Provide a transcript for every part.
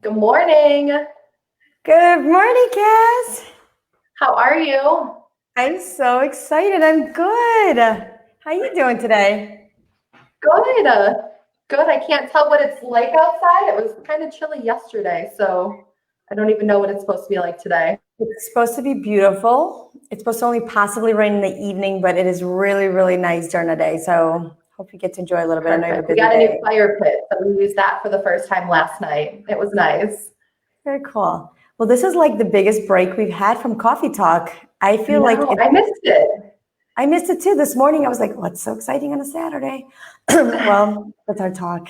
Good morning. Good morning, Cass. How are you? I'm so excited. I'm good. How you doing today? Good. Good. I can't tell what it's like outside. It was kind of chilly yesterday, so I don't even know what it's supposed to be like today. It's supposed to be beautiful. It's supposed to only possibly rain in the evening, but it is really, really nice during the day. So hope you get to enjoy a little bit. I know you have a Perfect. We busy got a new day. fire pit, so we used that for the first time last night. It was nice. Very cool. Well, this is like the biggest break we've had from Coffee Talk. I I feel like know. I missed it. I missed it too this morning. I was like, what's so exciting on a Saturday? Well, that's our talk.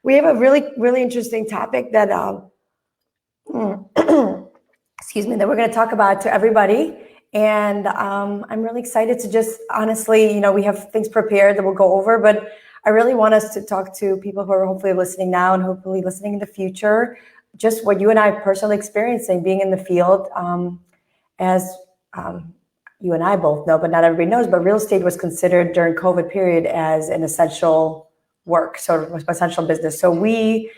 We have a really, really interesting topic that excuse me, that we're going to talk about to everybody. And I'm really excited to just honestly, we have things prepared that we'll go over, but I really want us to talk to people who are hopefully listening now and hopefully listening in the future, just what you and I are personally experiencing being in the field. As you and I both know, but not everybody knows, but real estate was considered during COVID period as an essential work, sort of essential business. So we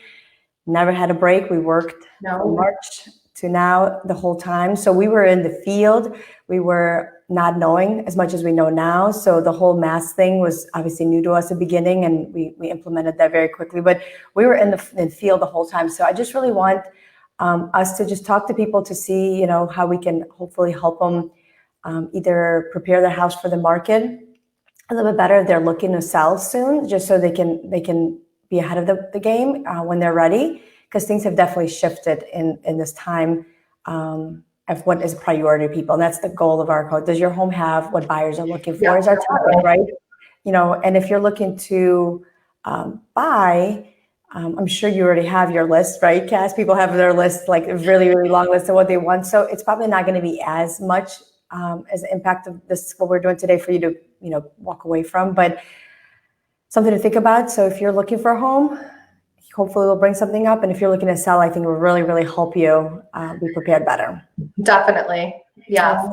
never had a break. We worked from March to now the whole time. So we were in the field. We were not knowing as much as we know now. So the whole mask thing was obviously new to us at the beginning, and we implemented that very quickly. But we were in the field the whole time. So I just really want us to just talk to people to see, how we can hopefully help them either prepare their house for the market a little bit better if they're looking to sell soon, just so they can be ahead of the game when they're ready, because things have definitely shifted in this time of what is a priority to people. And that's the goal of our code. Does your home have what buyers are looking for is our topic, right? And if you're looking to buy, I'm sure you already have your list, right, Cass? People have their list, like a really, really long list of what they want. So it's probably not going to be as much as the impact of this, what we're doing today, for you to, walk away from, but something to think about. So if you're looking for a home, hopefully we'll bring something up. And if you're looking to sell, I think it will really, really help you be prepared better. Definitely. Yes.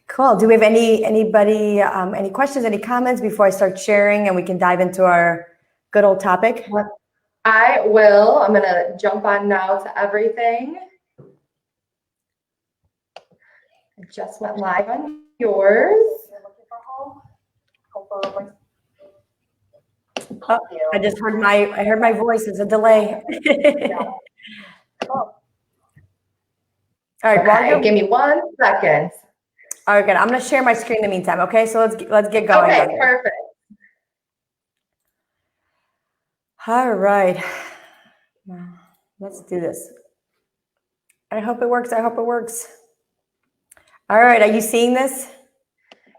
Cool. Do we have anybody, any questions, any comments before I start sharing and we can dive into our good old topic? I will. I'm going to jump on now to everything. I just went live on yours. Oh, I just heard my voice. It's a delay. All right, okay, give me 1 second. All right, good. I'm going to share my screen in the meantime. Okay, so let's get going. Okay, perfect. All right, let's do this. I hope it works. All right, are you seeing this?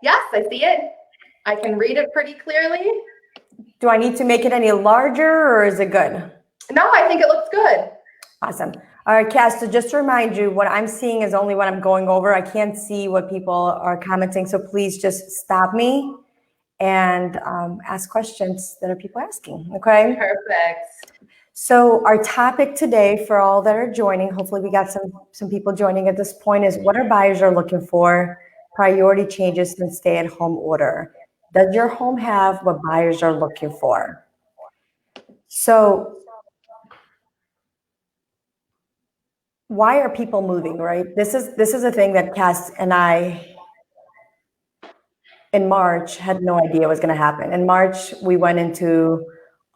Yes, I see it. I can read it pretty clearly. Do I need to make it any larger, or is it good? No, I think it looks good. Awesome. All right, Cass, so just to remind you, what I'm seeing is only what I'm going over. I can't see what people are commenting, so please just stop me and ask questions that are people asking, okay? Perfect. So our topic today, for all that are joining, hopefully we got some people joining at this point, is what our buyers are looking for, priority changes since stay-at-home order. Does your home have what buyers are looking for? So why are people moving, right? This is a thing that Cass and I in March had no idea was going to happen. In March, we went into,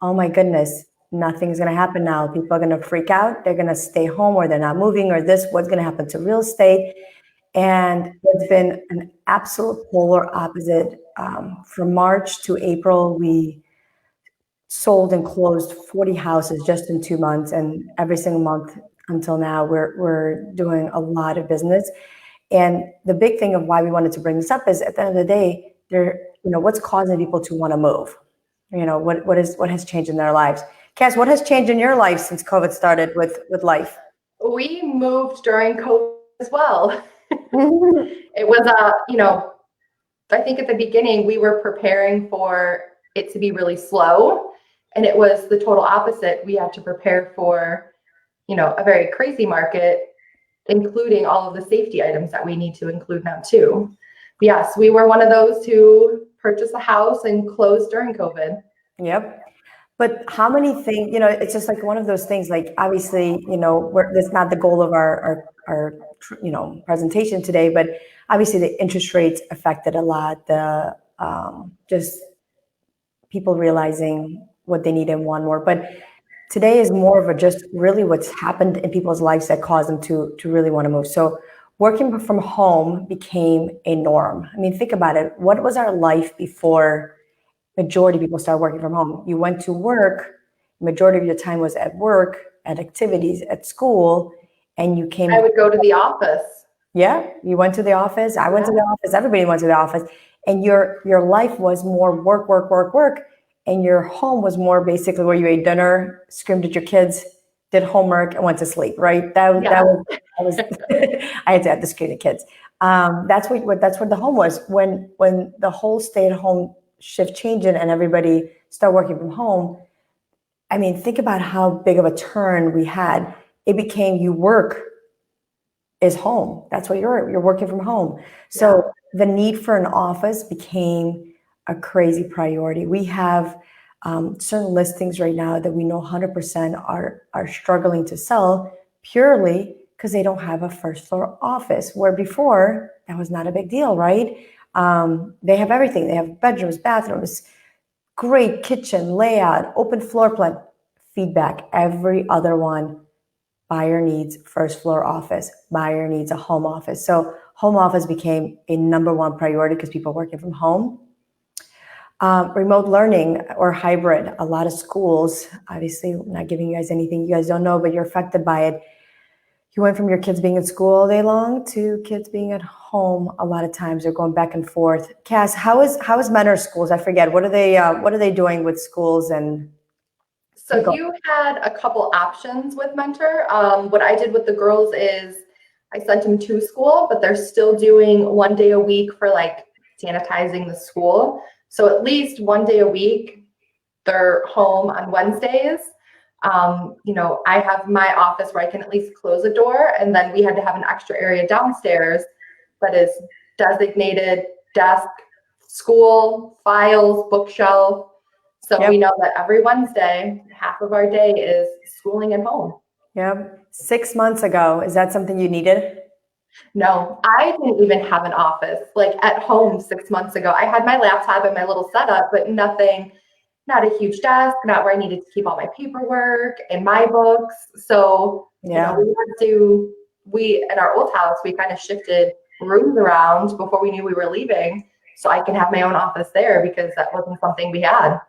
oh my goodness, nothing's going to happen now. People are going to freak out. They're going to stay home, or they're not moving, or this, what's going to happen to real estate? And it's been an absolute polar opposite. From March to April, we sold and closed 40 houses just in 2 months. And every single month until now, we're doing a lot of business. And the big thing of why we wanted to bring this up is, at the end of the day, what's causing people to want to move? What has changed in their lives? Cass, what has changed in your life since COVID started with life? We moved during COVID as well. It was I think at the beginning we were preparing for it to be really slow, and it was the total opposite. We had to prepare for, a very crazy market, including all of the safety items that we need to include now too. But yes, we were one of those who purchased a house and closed during COVID. Yep. But how many things, it's just like one of those things, like obviously, that's not the goal of our presentation today, but obviously the interest rates affected a lot, the just people realizing what they need and want more. But today is more of a just really what's happened in people's lives that caused them to really want to move. So working from home became a norm. I mean, think about it. What was our life before majority of people started working from home? You went to work, majority of your time was at work, at activities, at school, and you came. I would go to the office. Yeah, you went to the office. I went to the office. Everybody went to the office, and your life was more work, work, work, work, and your home was more basically where you ate dinner, screamed at your kids, did homework, and went to sleep. Right? That was I had to scream at kids. That's what the home was when the whole stay at home shift changed and everybody started working from home. I mean, think about how big of a turn we had. It became you work is home. That's what you're working from home. So the need for an office became a crazy priority. We have certain listings right now that we know 100% are struggling to sell purely because they don't have a first floor office, where before that was not a big deal, right? They have everything. They have bedrooms, bathrooms, great kitchen layout, open floor plan. Feedback, every other one. Buyer needs first floor office. Buyer needs a home office. So home office became a number one priority because people are working from home. Remote learning or hybrid. A lot of schools, obviously, I'm not giving you guys anything you guys don't know, but you're affected by it. You went from your kids being in school all day long to kids being at home a lot of times. They're going back and forth. Cass, how is Mentor schools? I forget. What are they doing with schools and? So you had a couple options with Mentor. What I did with the girls is I sent them to school, but they're still doing 1 day a week for like sanitizing the school. So at least 1 day a week, they're home on Wednesdays. I have my office where I can at least close a door, and then we had to have an extra area downstairs that is designated desk, school, files, bookshelf. So we know that every Wednesday, half of our day is schooling at home. Yep. 6 months ago, is that something you needed? No, I didn't even have an office like at home 6 months ago. I had my laptop and my little setup, but nothing, not a huge desk, not where I needed to keep all my paperwork and my books. So, we in our old house, we kind of shifted rooms around before we knew we were leaving. So I can have my own office there because that wasn't something we had.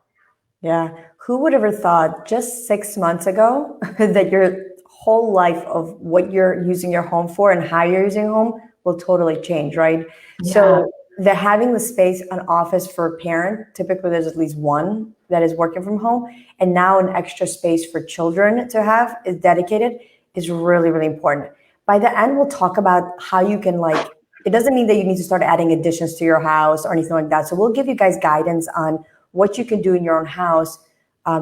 Yeah. Who would ever thought just 6 months ago that your whole life of what you're using your home for and how you're using home will totally change, right? Yeah. So having the space, an office for a parent, typically there's at least one that is working from home, and now an extra space for children to have is dedicated is really, really important. By the end, we'll talk about how you can it doesn't mean that you need to start adding additions to your house or anything like that. So we'll give you guys guidance on what you can do in your own house.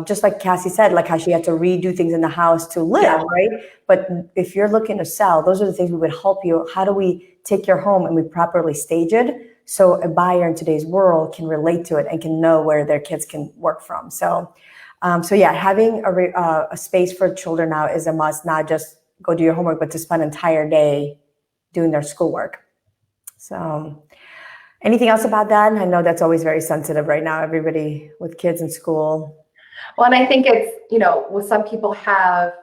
Just like Cassie said, like how she had to redo things in the house to live, right? But if you're looking to sell, those are the things we would help you. How do we take your home and we properly stage it so a buyer in today's world can relate to it and can know where their kids can work from? So having a space for children now is a must, not just go do your homework, but to spend an entire day doing their schoolwork. So anything else about that? I know that's always very sensitive right now, everybody with kids in school. Well, and I think it's, with some people have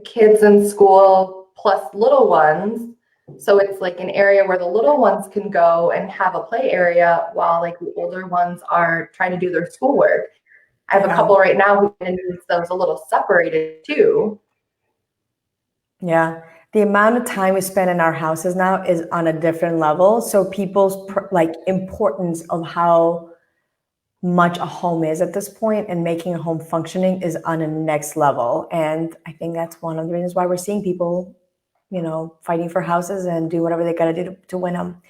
kids in school plus little ones. So it's like an area where the little ones can go and have a play area while like the older ones are trying to do their schoolwork. I have a couple right now who needs those a little separated too. Yeah. The amount of time we spend in our houses now is on a different level. So people's importance of how much a home is at this point and making a home functioning is on a next level. And I think that's one of the reasons why we're seeing people, fighting for houses and do whatever they got to do to win them.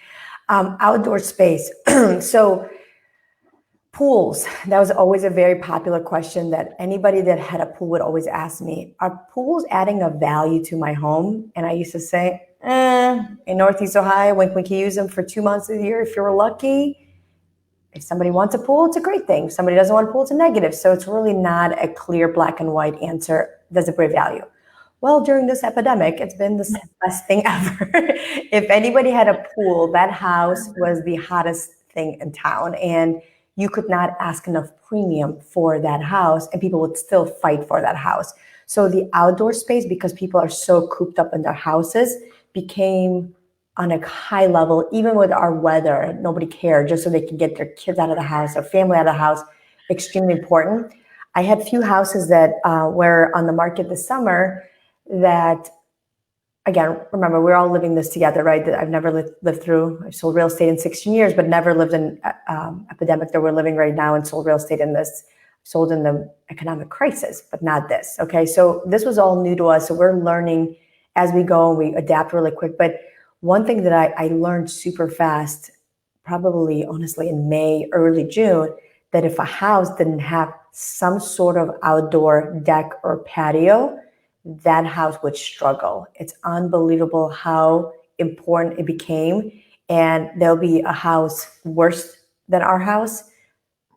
Outdoor space. So pools, that was always a very popular question that anybody that had a pool would always ask me, are pools adding a value to my home? And I used to say, in Northeast Ohio, when we can use them for 2 months a year if you're lucky. If somebody wants a pool, it's a great thing. If somebody doesn't want a pool, it's a negative. So it's really not a clear black and white answer. Does it bring value? Well, during this epidemic, it's been the best thing ever. If anybody had a pool, that house was the hottest thing in town. And you could not ask enough premium for that house, and people would still fight for that house. So the outdoor space, because people are so cooped up in their houses, became on a high level. Even with our weather, nobody cared, just so they could get their kids out of the house, their family out of the house. Extremely important. I had few houses that were on the market this summer that, again, remember, we're all living this together, right? That I've never lived through. I've sold real estate in 16 years, but never lived in epidemic that we're living right now, and sold real estate in this, sold in the economic crisis, but not this. Okay, so this was all new to us. So we're learning as we go, and we adapt really quick. But one thing that I learned super fast, probably honestly in May, early June, that if a house didn't have some sort of outdoor deck or patio, that house would struggle. It's unbelievable how important it became. And there'll be a house worse than our house,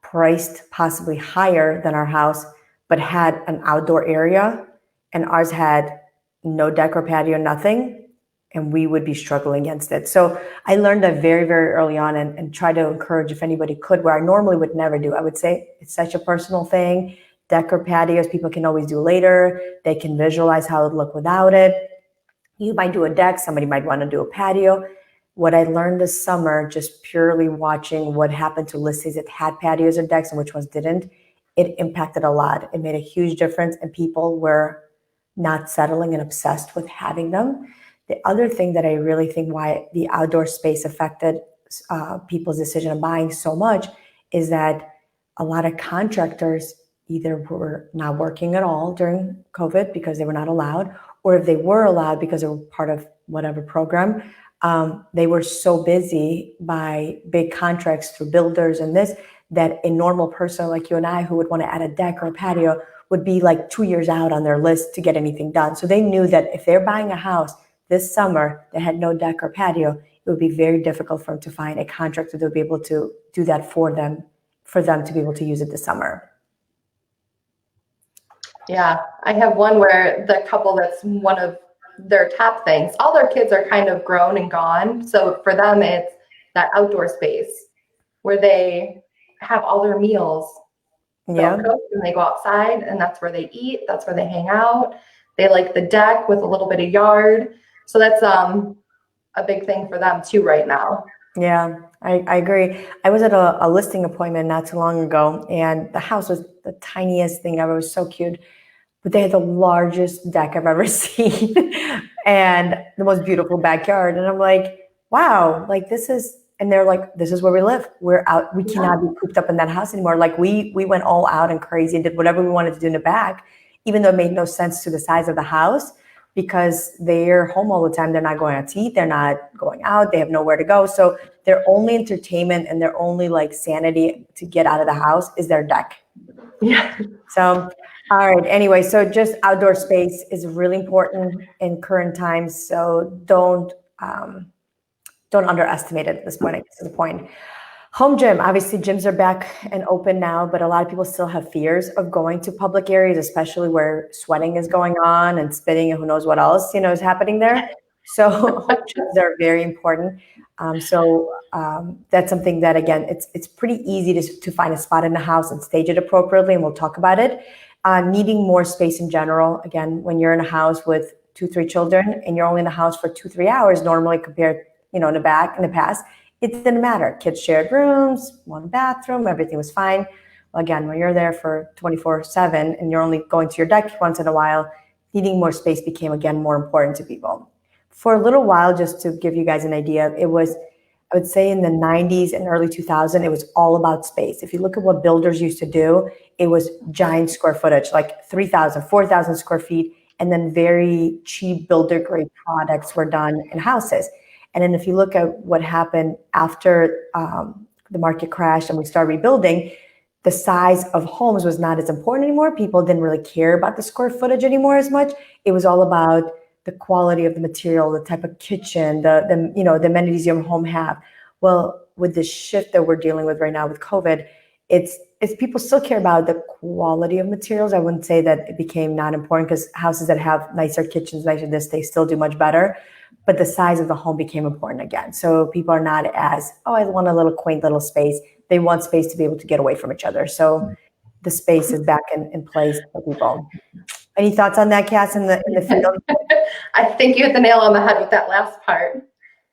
priced possibly higher than our house, but had an outdoor area, and ours had no deck or patio, nothing, and we would be struggling against it. So I learned that very, very early on, and try to encourage, if anybody could, where I normally would never do. I would say it's such a personal thing. Deck or patios, people can always do later. They can visualize how it would look without it. You might do a deck, somebody might want to do a patio. What I learned this summer, just purely watching what happened to listings that had patios or decks and which ones didn't, it impacted a lot. It made a huge difference, and people were not settling and obsessed with having them. The other thing that I really think why the outdoor space affected people's decision of buying so much is that a lot of contractors either were not working at all during COVID because they were not allowed, or if they were allowed because they were part of whatever program, they were so busy by big contracts through builders and this, that a normal person like you and I who would want to add a deck or a patio would be like 2 years out on their list to get anything done. So they knew that if they're buying a house this summer that had no deck or patio, it would be very difficult for them to find a contractor that would be able to do that for them to be able to use it this summer. Yeah, I have one where the couple, that's one of their top things. All their kids are kind of grown and gone. So for them, it's that outdoor space where they have all their meals. Yeah. Cooked, and they go outside, and that's where they eat. That's where they hang out. They like the deck with a little bit of yard. So that's a big thing for them too right now. Yeah, I agree. I was at a listing appointment not too long ago, and the house was the tiniest thing ever. It was so cute. But they had the largest deck I've ever seen and the most beautiful backyard. And I'm like, wow, like this is, and they're like, this is where we live. We're out. We cannot be cooped up in that house anymore. Like we went all out and crazy and did whatever we wanted to do in the back, even though it made no sense to the size of the house, because they're home all the time. They're not going out to eat. They're not going out. They have nowhere to go. So their only entertainment and their only like sanity to get out of the house is their deck. Yeah. So, all right. Anyway, so just outdoor space is really important in current times. So don't underestimate it at this point. I guess is the point. Home gym. Obviously, gyms are back and open now, but a lot of people still have fears of going to public areas, especially where sweating is going on and spitting and who knows what else is happening there. So home gyms are very important. That's something that, again, it's pretty easy to find a spot in the house and stage it appropriately, and we'll talk about it. Needing more space in general. Again, when you're in a house with 2-3 children and you're only in the house for 2-3 hours normally compared, in the past, it didn't matter. Kids shared rooms, one bathroom, everything was fine. Well, again, when you're there for 24/7 and you're only going to your deck once in a while, needing more space became, again, more important to people. For a little while, just to give you guys an idea, it was, I would say in the 90s and early 2000s, it was all about space. If you look at what builders used to do, it was giant square footage, like 3,000, 4,000 square feet, and then very cheap builder grade products were done in houses. And then if you look at what happened after the market crashed and we started rebuilding, the size of homes was not as important anymore. People didn't really care about the square footage anymore as much. It was all about the quality of the material, the type of kitchen, the amenities your home have. Well, with the shift that we're dealing with right now with COVID, it's people still care about the quality of materials. I wouldn't say that it became not important, because houses that have nicer kitchens, nicer this, they still do much better. But the size of the home became important again. So people are not as, oh, I want a little quaint little space. They want space to be able to get away from each other. So the space is back in place for people. Any thoughts on that, Cass, in the field? I think you hit the nail on the head with that last part.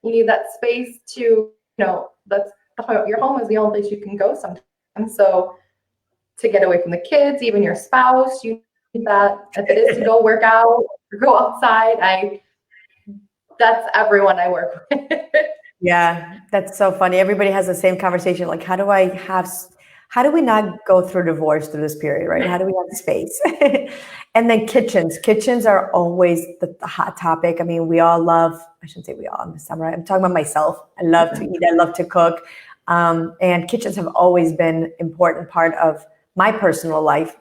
You need that space to, your home is the only place you can go sometimes. So to get away from the kids, even your spouse, you need that. If it is to go work out or go outside, that's everyone I work with. Yeah, that's so funny. Everybody has the same conversation. Like, how do we not go through divorce through this period, right? How do we have space? And then kitchens are always the hot topic. I mean, we all love, I shouldn't say we all in the summer, I'm talking about myself. I love to eat, I love to cook. And kitchens have always been an important part of my personal life.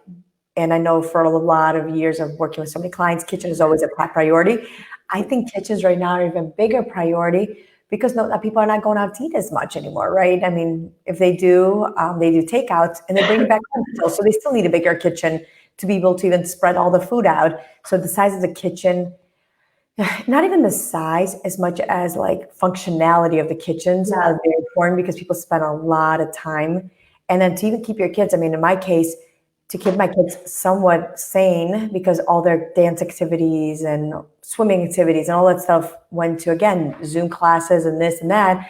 And I know for a lot of years of working with so many clients, kitchen is always a priority. I think kitchens right now are even bigger priority, because people are not going out to eat as much anymore, right? I mean, if they do takeouts and they bring it back home still. So they still need a bigger kitchen to be able to even spread all the food out. So the size of the kitchen, not even the size as much as like functionality of the kitchens are very important, because people spend a lot of time. And then to even keep your kids, I mean, in my case, to keep my kids somewhat sane, because all their dance activities and swimming activities and all that stuff went to, again, Zoom classes and this and that.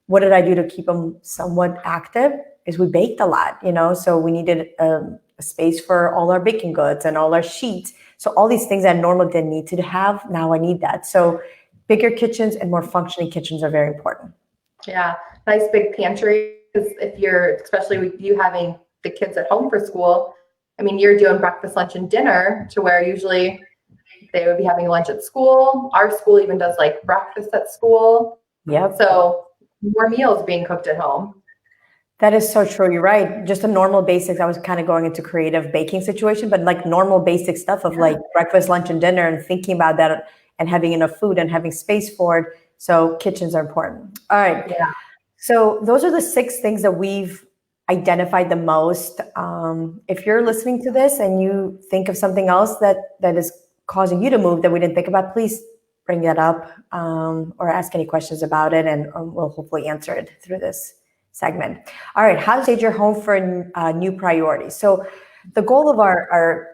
What did I do to keep them somewhat active? Is we baked a lot, so we needed a space for all our baking goods and all our sheets. So all these things I normally didn't need to have, now I need that. So bigger kitchens and more functioning kitchens are very important. Yeah, nice big pantry, because especially with you having the kids at home for school, I mean, you're doing breakfast, lunch, and dinner, to where usually they would be having lunch at school. Our school even does like breakfast at school. Yep. So more meals being cooked at home. That is so true. You're right. Just the normal basics. I was kind of going into creative baking situation, but like normal basic stuff of like breakfast, lunch, and dinner, and thinking about that and having enough food and having space for it. So kitchens are important. All right. Yeah. So those are the 6 things that we've identified the most. If you're listening to this and you think of something else that is causing you to move that we didn't think about, please bring that up, or ask any questions about it, and we'll hopefully answer it through this segment. All right, how to stage your home for new priorities. So the goal of our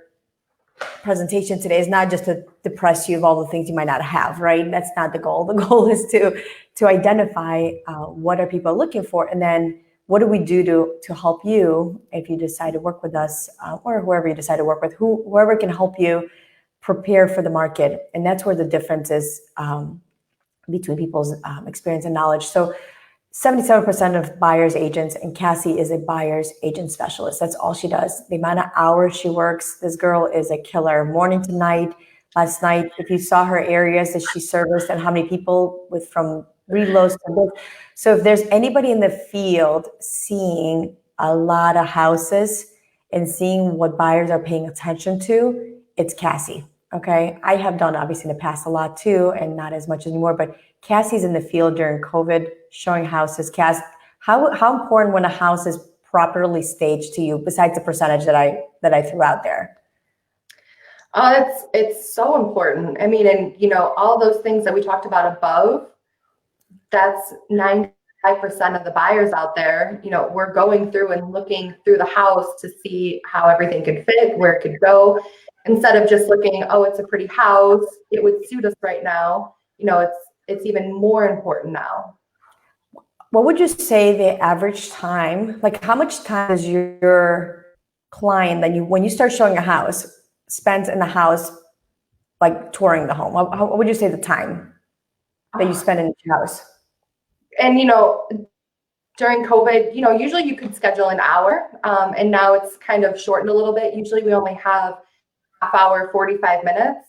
presentation today is not just to depress you of all the things you might not have, right? That's not the goal. The goal is to identify what are people looking for, and then what do we do to help you if you decide to work with us, or whoever you decide to work with, whoever can help you prepare for the market. And that's where the difference is between people's experience and knowledge. So 77% of buyer's agents, and Cassie is a buyer's agent specialist. That's all she does. The amount of hours she works, this girl is a killer, morning to night. Last night, if you saw her areas that she serviced and how many people from reloads to book. So if there's anybody in the field seeing a lot of houses and seeing what buyers are paying attention to, it's Cassie. Okay. I have done obviously in the past a lot too, and not as much anymore, but Cassie's in the field during COVID showing houses. Cass, how important when a house is properly staged to you, besides the percentage that I threw out there? It's so important. I mean, and all those things that we talked about above, that's 95% of the buyers out there. We're going through and looking through the house to see how everything could fit, where it could go, instead of just looking, oh, it's a pretty house, it would suit us right now. It's even more important now. What would you say the average time, like how much time does your client when you start showing a house spends in the house, like touring the home? What would you say the time that you spend in each house? And, during COVID, usually you could schedule an hour, and now it's kind of shortened a little bit. Usually we only have half hour, 45 minutes.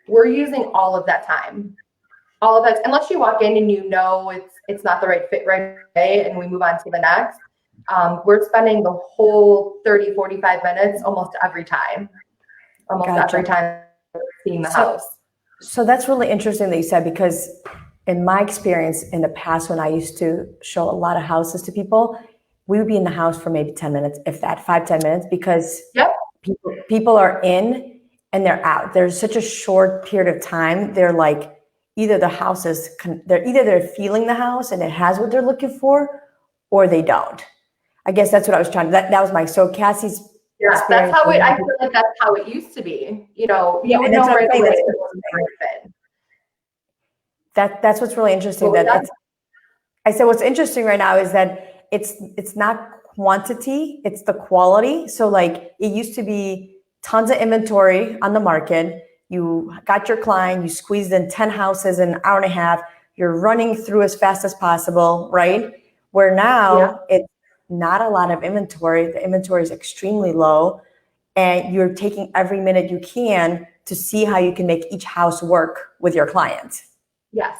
We're using all of that time. All of that, unless you walk in and it's not the right fit right away and we move on to the next. We're spending the whole 30, 45 minutes almost every time. Every time seeing the house. So that's really interesting that you said, because In my experience in the past, when I used to show a lot of houses to people, we would be in the house for maybe 10 minutes, if that, 5, 10 minutes, because Yep. people are in and they're out. There's such a short period of time. They're like, either the house is, they're feeling the house and it has what they're looking for, or they don't. I guess that's what I was trying to, that was so Cassie's Yeah, experience. I feel like that's how it used to be. You know, Yeah, you would and that's know what I'm right saying. away if it wasn't the right fit. That's what's really interesting. What was that? I said what's interesting right now is that it's not quantity, it's the quality. So like it used to be tons of inventory on the market. You got your client, you squeezed in 10 houses in an hour and a half, you're running through as fast as possible, right? Where now it's not a lot of inventory. The inventory is extremely low, and you're taking every minute you can to see how you can make each house work with your client. Yes.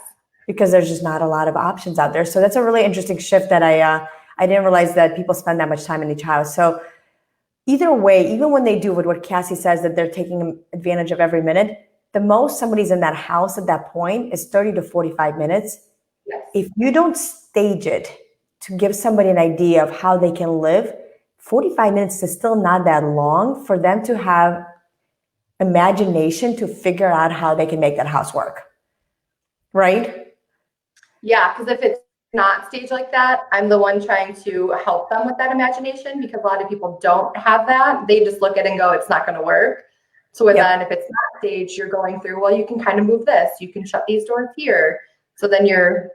Because there's just not a lot of options out there. So that's a really interesting shift that I didn't realize that people spend that much time in each house. So either way, even when they do what Cassie says, that they're taking advantage of every minute, the most somebody's in that house at that point is 30 to 45 minutes. Yes. If you don't stage it to give somebody an idea of how they can live, 45 minutes is still not that long for them to have imagination to figure out how they can make that house work. Right? Yeah, because if it's not staged like that, I'm the one trying to help them with that imagination, because a lot of people don't have that. They just look at it and go, it's not going to work. So then if it's not staged, you're going through, well, you can kind of move this, you can shut these doors here. So then you're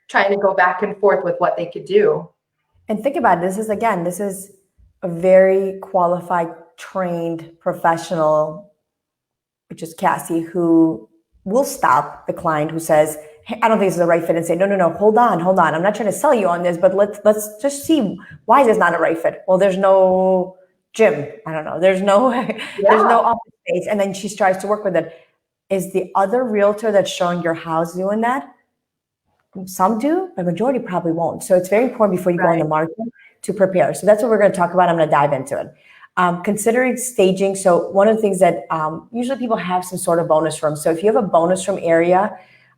trying to go back and forth with what they could do. And think about it, this is a very qualified, trained professional, which is Cassie, who will stop the client who says, hey, I don't think this is the right fit, and say, no, hold on. I'm not trying to sell you on this, but let's just see, why is this not a right fit? Well, there's no gym. I don't know. There's no office space. And then she tries to work with it. Is the other realtor that's showing your house doing that? Some do, but majority probably won't. So it's very important before you go in the market to prepare. So that's what we're going to talk about. I'm going to dive into it. Considering staging. So one of the things that usually people have some sort of bonus room. So if you have a bonus room area,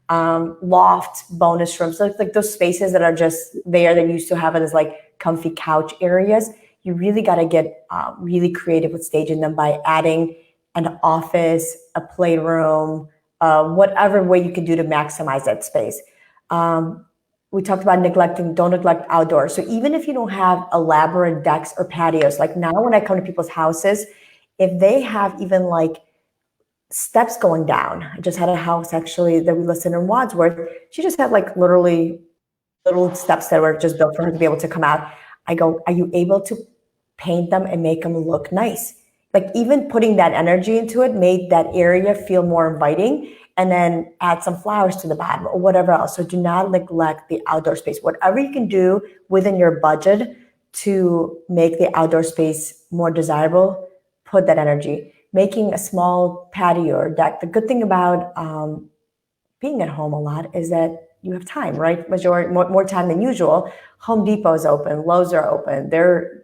loft bonus rooms, like those spaces that are just there that you used to have it as like comfy couch areas, you really got to get really creative with staging them by adding an office, a playroom, whatever way you can do to maximize that space. We talked about don't neglect outdoors. So even if you don't have elaborate decks or patios, like now when I come to people's houses, if they have even like steps going down. I just had a house actually that we listed in Wadsworth. She just had like literally little steps that were just built for her to be able to come out. I go, are you able to paint them and make them look nice? Like even putting that energy into it made that area feel more inviting, and then add some flowers to the bottom or whatever else. So do not neglect the outdoor space. Whatever you can do within your budget to make the outdoor space more desirable, put that energy. Making a small patio or deck. The good thing about being at home a lot is that you have time, right? More time than usual. Home Depot is open, Lowe's are open.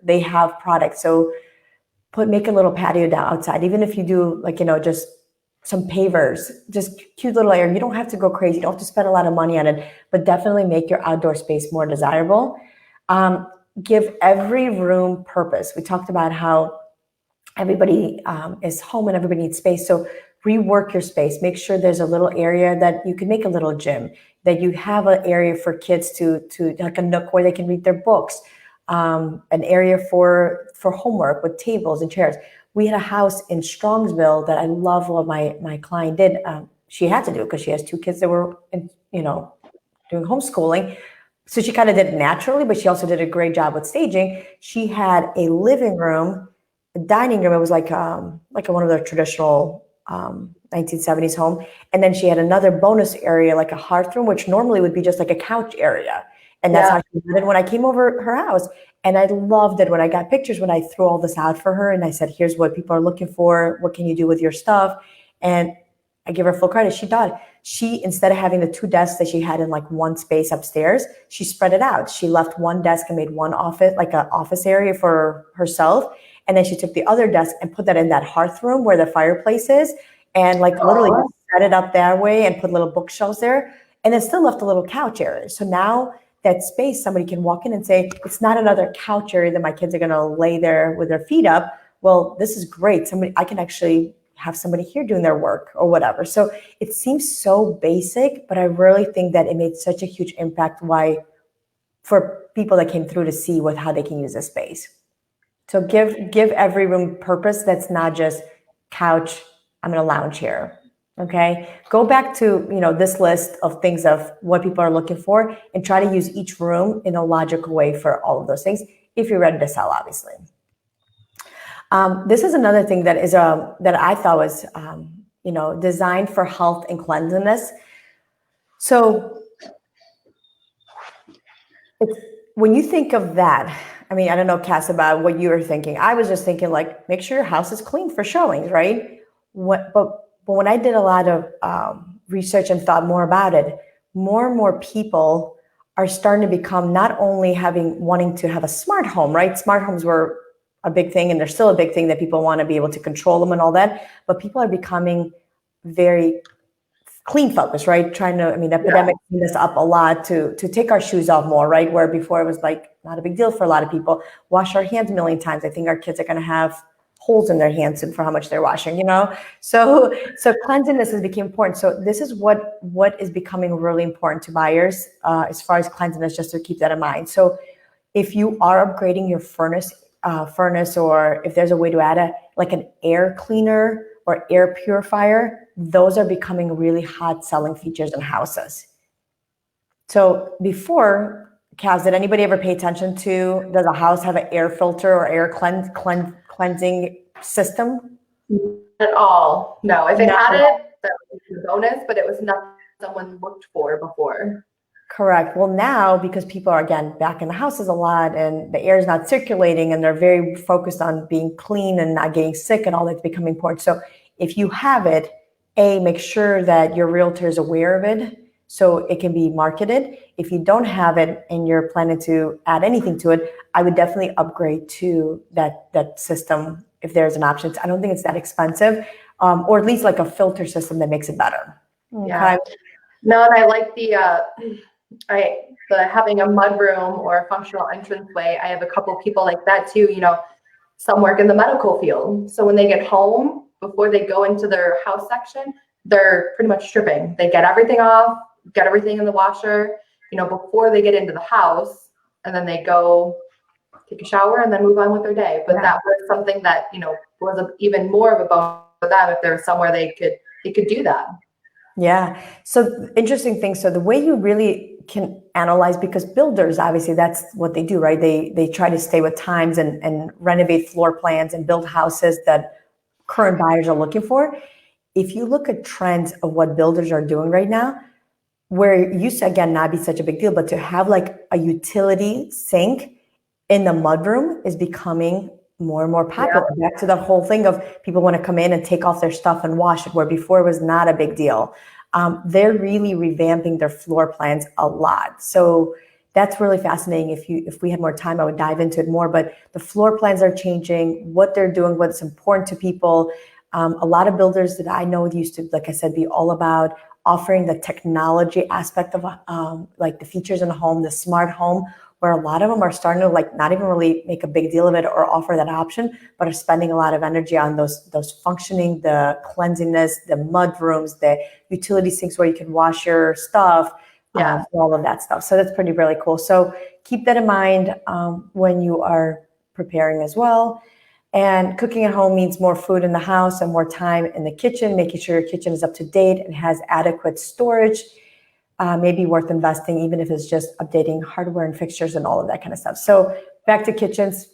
They have products. So make a little patio down outside. Even if you do just some pavers, just cute little area. You don't have to go crazy. You don't have to spend a lot of money on it, but definitely make your outdoor space more desirable. Give every room purpose. We talked about how everybody is home and everybody needs space. So rework your space. Make sure there's a little area that you can make a little gym, that you have an area for kids to like a nook where they can read their books, an area for homework with tables and chairs. We had a house in Strongsville that I love what my client did. She had to do it because she has 2 kids that were, doing homeschooling. So she kind of did it naturally, but she also did a great job with staging. She had a living room, a dining room. It was like one of their traditional 1970s home. And then she had another bonus area, like a hearth room, which normally would be just like a couch area. And that's how she did it when I came over her house. And I loved it when I got pictures, when I threw all this out for her. And I said, here's what people are looking for. What can you do with your stuff? And I give her full credit. She thought instead of having the 2 desks that she had in like one space upstairs, she spread it out. She left one desk and made one office, like an office area for herself. And then she took the other desk and put that in that hearth room where the fireplace is. And literally set it up that way and put little bookshelves there. and it still left a little couch area. So now that space, somebody can walk in and say, it's not another couch area that my kids are going to lay there with their feet up. Well, this is great. I can actually have somebody here doing their work or whatever. So it seems so basic, but I really think that it made such a huge impact for people that came through to see how they can use this space. So give every room purpose that's not just couch, I'm going to lounge here. Okay. Go back to, this list of things of what people are looking for and try to use each room in a logical way for all of those things if you're ready to sell, obviously. This is another thing that is that I thought was designed for health and cleanliness. So when you think of that, I mean, I don't know, Cass, about what you were thinking. I was just thinking, like, make sure your house is clean for showings, right? But when I did a lot of research and thought more about it, more and more people are starting to become not only wanting to have a smart home, right? Smart homes were a big thing, and they're still a big thing that people want to be able to control them and all that. But people are becoming very clean focused, right? Epidemic cleaned us up a lot to take our shoes off more, right? Where before it was like not a big deal for a lot of people. Wash our hands a million times. I think our kids are going to have holes in their hands for how much they're washing, So cleanliness has become important. So this is what is becoming really important to buyers as far as cleanliness, just to keep that in mind. So if you are upgrading your furnace, or if there's a way to add an air cleaner or air purifier, those are becoming really hot selling features in houses. So before, Kaz, did anybody ever pay attention to, does a house have an air filter or air cleansing system? Not at all. No, if it had it, that would be a bonus, but it was nothing someone looked for before. Correct. Well, now, because people are, again, back in the houses a lot and the air is not circulating and they're very focused on being clean and not getting sick and all that's becoming important. So if you have it, make sure that your realtor is aware of it so it can be marketed. If you don't have it and you're planning to add anything to it, I would definitely upgrade to that system if there's an option. I don't think it's that expensive, or at least like a filter system that makes it better. Okay. Yeah. No, and I like the having a mudroom or a functional entranceway. I have a couple people like that too. Some work in the medical field, so when they get home, before they go into their house section, they're pretty much stripping. They get everything off, get everything in the washer, before they get into the house, and then they go take a shower and then move on with their day. But that was something that was even more of a bonus for them if there was somewhere they could do that. Yeah. So interesting thing. So the way you really can analyze, because builders, obviously that's what they do, right? They try to stay with times and renovate floor plans and build houses that current buyers are looking for. If you look at trends of what builders are doing right now, where it used to, again, not be such a big deal, but to have like a utility sink in the mudroom is becoming more and more popular. Yeah. Back to that whole thing of people want to come in and take off their stuff and wash it, where before it was not a big deal. They're really revamping their floor plans a lot. So that's really fascinating. If we had more time, I would dive into it more, but the floor plans are changing, what they're doing, what's important to people. A lot of builders that I know used to, like I said, be all about offering the technology aspect of like the features in a home, the smart home, where a lot of them are starting to like not even really make a big deal of it or offer that option, but are spending a lot of energy on those functioning, the cleanliness, the mud rooms, the utility sinks where you can wash your stuff, all of that stuff. So that's pretty really cool. So keep that in mind when you are preparing as well. And cooking at home means more food in the house and more time in the kitchen, making sure your kitchen is up to date and has adequate storage. May be worth investing, even if it's just updating hardware and fixtures and all of that kind of stuff. So back to kitchens,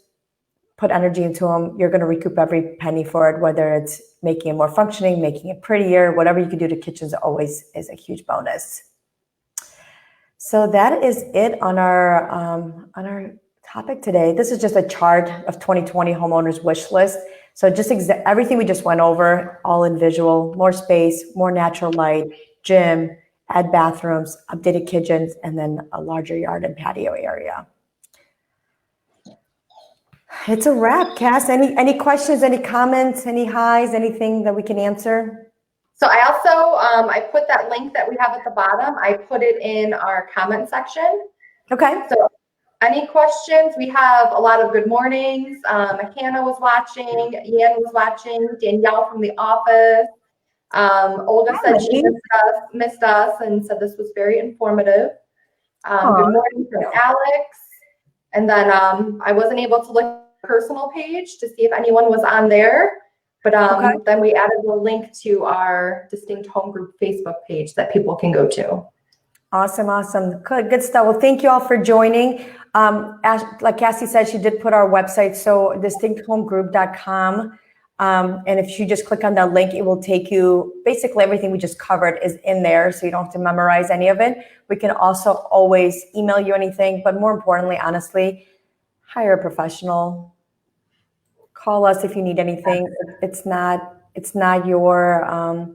put energy into them. You're going to recoup every penny for it, whether it's making it more functioning, making it prettier, whatever you can do to kitchens always is a huge bonus. So that is it on our topic today. This is just a chart of 2020 homeowners wish list. So just everything we just went over, all in visual, more space, more natural light, gym, add bathrooms, updated kitchens, and then a larger yard and patio area. It's a wrap, Cass. Any questions, any comments, any highs, anything that we can answer? So I also, I put that link that we have at the bottom, I put it in our comment section. Okay. So any questions? We have a lot of good mornings. Hannah was watching, Yan was watching, Danielle from the office. Olga said she missed us and said this was very informative. Good morning from Alex. And then I wasn't able to look at the personal page to see if anyone was on there. But then we added the link to our Distinct Home Group Facebook page that people can go to. Awesome. Good stuff. Well, thank you all for joining. Like Cassie said, she did put our website, so distincthomegroup.com. And if you just click on that link, it will take you, basically everything we just covered is in there, so you don't have to memorize any of it. We can also always email you anything, but more importantly, honestly, hire a professional. Call us if you need anything. It's not your,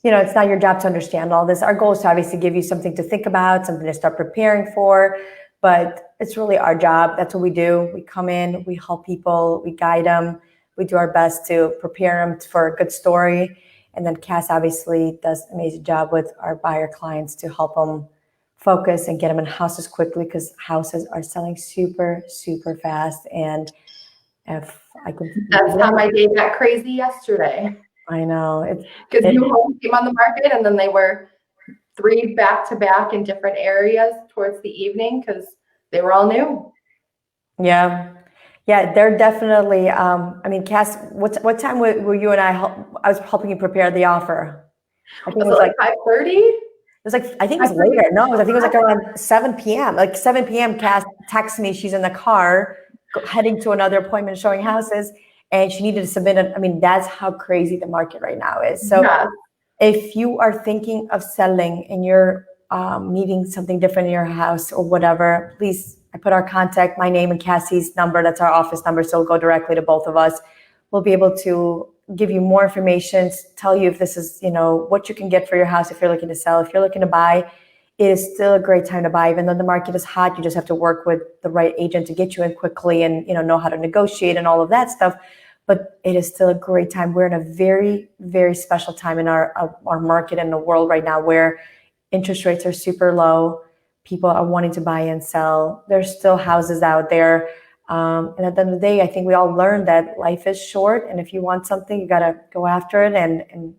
it's not your job to understand all this. Our goal is to obviously give you something to think about, something to start preparing for, but it's really our job. That's what we do. We come in, we help people, we guide them. We do our best to prepare them for a good story. And then Cass obviously does an amazing job with our buyer clients to help them focus and get them in houses quickly, because houses are selling super, super fast. And if I could, that's how my day got crazy yesterday. I know. Because new homes came on the market and then they were 3 back-to-back in different areas towards the evening because they were all new. Yeah, they're definitely, Cass, what time were you and I was helping you prepare the offer? I think it was like 5:30? It was like, I think it was later. No, I think it was like around 7 p.m. Like 7 p.m. Cass texts me, she's in the car heading to another appointment showing houses, and she needed to submit it. That's how crazy the market right now is. So if you are thinking of selling and you're needing something different in your house or whatever, please, I put our contact, my name and Cassie's number. That's our office number. So it'll go directly to both of us. We'll be able to give you more information, tell you if this is, what you can get for your house if you're looking to sell. If you're looking to buy, it is still a great time to buy. Even though the market is hot, you just have to work with the right agent to get you in quickly and, know how to negotiate and all of that stuff. But it is still a great time. We're in a very, very special time in our market and the world right now where interest rates are super low. People are wanting to buy and sell. There's still houses out there. And at the end of the day, I think we all learned that life is short. And if you want something, you got to go after it. And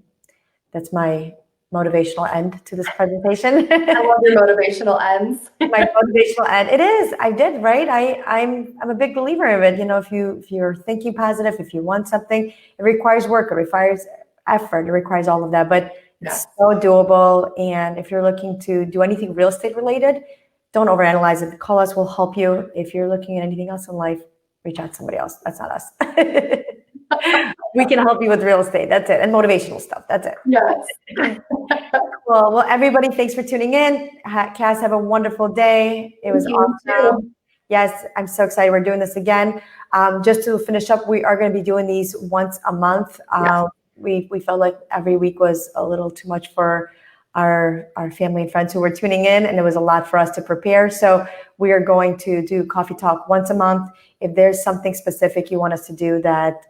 that's my motivational end to this presentation. I love your motivational ends. My motivational end. It is. I did, right? I'm a big believer of it. If you're thinking positive, if you want something, it requires work. It requires effort. It requires all of that. But it's so doable. And if you're looking to do anything real estate related, don't overanalyze it. Call us. We'll help you. If you're looking at anything else in life, reach out to somebody else. That's not us. We can help you with real estate. That's it. And motivational stuff. That's it. Yes. Well, everybody, thanks for tuning in. Cass, have a wonderful day. It was awesome. Yes, I'm so excited. We're doing this again. Just to finish up, we are going to be doing these once a month. We felt like every week was a little too much for our family and friends who were tuning in, and it was a lot for us to prepare. So we are going to do Coffee Talk once a month. If there's something specific you want us to do that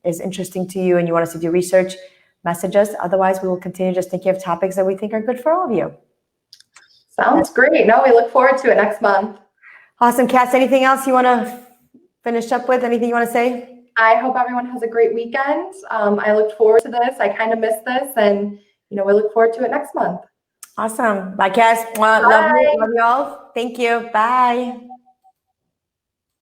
is interesting to you and you want us to do research, message us. Otherwise, we will continue just thinking of topics that we think are good for all of you. Sounds great. No, we look forward to it next month. Awesome. Cass, anything else you want to finish up with? Anything you want to say? I hope everyone has a great weekend. I looked forward to this. I kind of missed this, and we look forward to it next month. Awesome. Bye, Cass. Love you all. Thank you. Bye.